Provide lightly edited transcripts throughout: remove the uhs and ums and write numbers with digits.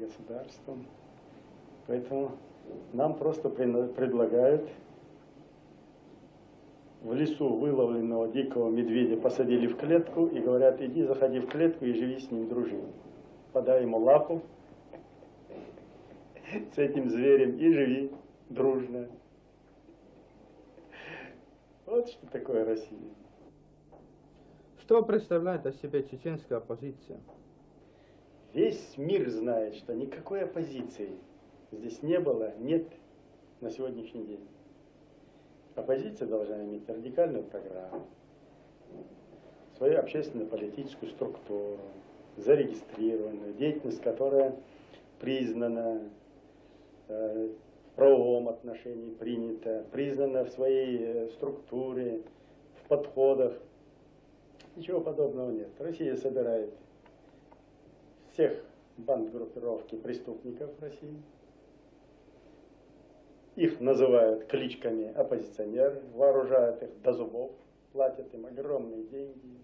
государством. Поэтому нам просто предлагают в лесу выловленного дикого медведя посадили в клетку и говорят: иди, заходи в клетку и живи с ним, дружи. Подай ему лапу с этим зверем и живи дружно. Вот что такое Россия. Что представляет о себе чеченская оппозиция? Весь мир знает, что никакой оппозиции здесь не было, нет на сегодняшний день. Оппозиция должна иметь радикальную программу, свою общественно-политическую структуру, зарегистрированную, деятельность, которая признана в правовом отношении, принята, признана в своей структуре, в подходах. Ничего подобного нет. Россия собирает всех банд группировки преступников России. Их называют кличками оппозиционеры, вооружают их до зубов, платят им огромные деньги,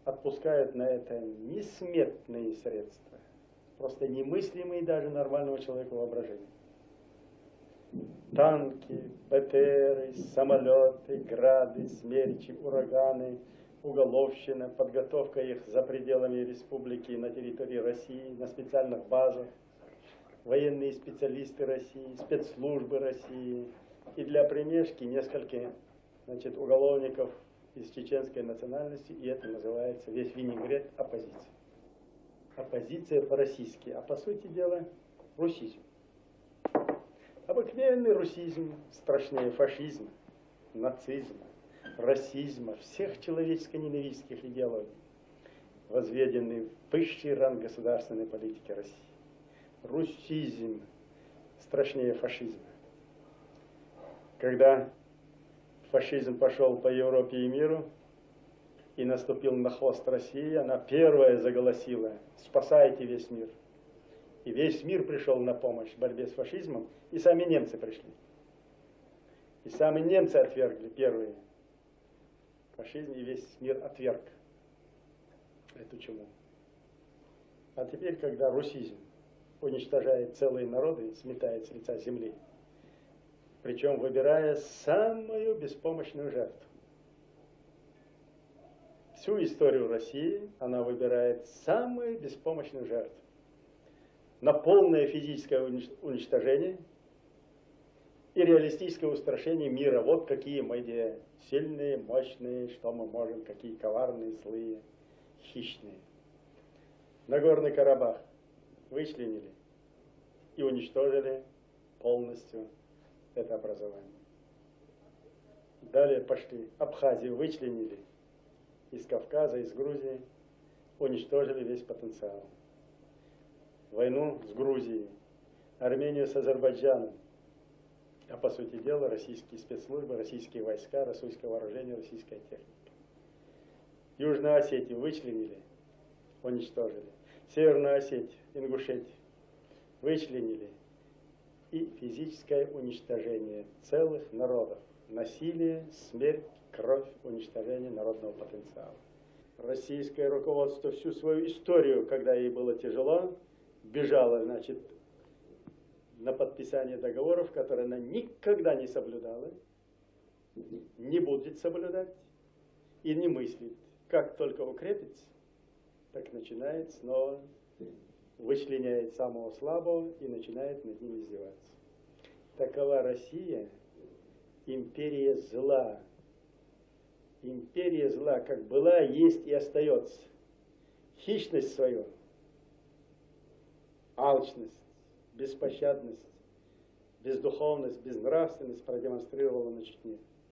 отпускают на это несметные средства, просто немыслимые даже нормального человека воображения. Танки, БТРы, самолеты, грады, смерчи, ураганы, уголовщина, подготовка их за пределами республики на территории России, на специальных базах, военные специалисты России, спецслужбы России. И для примешки несколько, уголовников из чеченской национальности, и это называется весь винегрет оппозиции. Оппозиция по-российски, а по сути дела русизм. Обыкновенный русизм страшнее фашизма, нацизма, расизма, всех человеческо-ненавистских идеологий, возведенный в высший ранг государственной политики России. Русизм страшнее фашизма. Когда фашизм пошел по Европе и миру и наступил на хвост России, она первая заголосила: спасайте весь мир. И весь мир пришел на помощь в борьбе с фашизмом, и сами немцы пришли. И сами немцы отвергли первые фашизм, и весь мир отверг эту чуму. А теперь, когда русизм уничтожает целые народы, сметает с лица земли, причем выбирая самую беспомощную жертву. Всю историю России она выбирает самую беспомощную жертву. На полное физическое уничтожение и реалистическое устрашение мира. Вот какие мы сильные, мощные, что мы можем, какие коварные, злые, хищные. Нагорный Карабах вычленили и уничтожили полностью это образование. Далее пошли Абхазию вычленили из Кавказа, из Грузии, уничтожили весь потенциал. Войну с Грузией, Армению с Азербайджаном, а по сути дела российские спецслужбы, российские войска, российское вооружение, российская техника. Южную Осетию вычленили, уничтожили. Северную Осетию, Ингушетию вычленили. И физическое уничтожение целых народов. Насилие, смерть, кровь, уничтожение народного потенциала. Российское руководство всю свою историю, когда ей было тяжело, бежало, на подписание договоров, которые она никогда не соблюдала, не будет соблюдать и не мыслит. Как только укрепится, так начинает снова, вычленяет самого слабого и начинает над ним издеваться. Такова Россия, империя зла. Империя зла, как была, есть и остается. Хищность свою, алчность, беспощадность, бездуховность, безнравственность продемонстрировала на Чечне.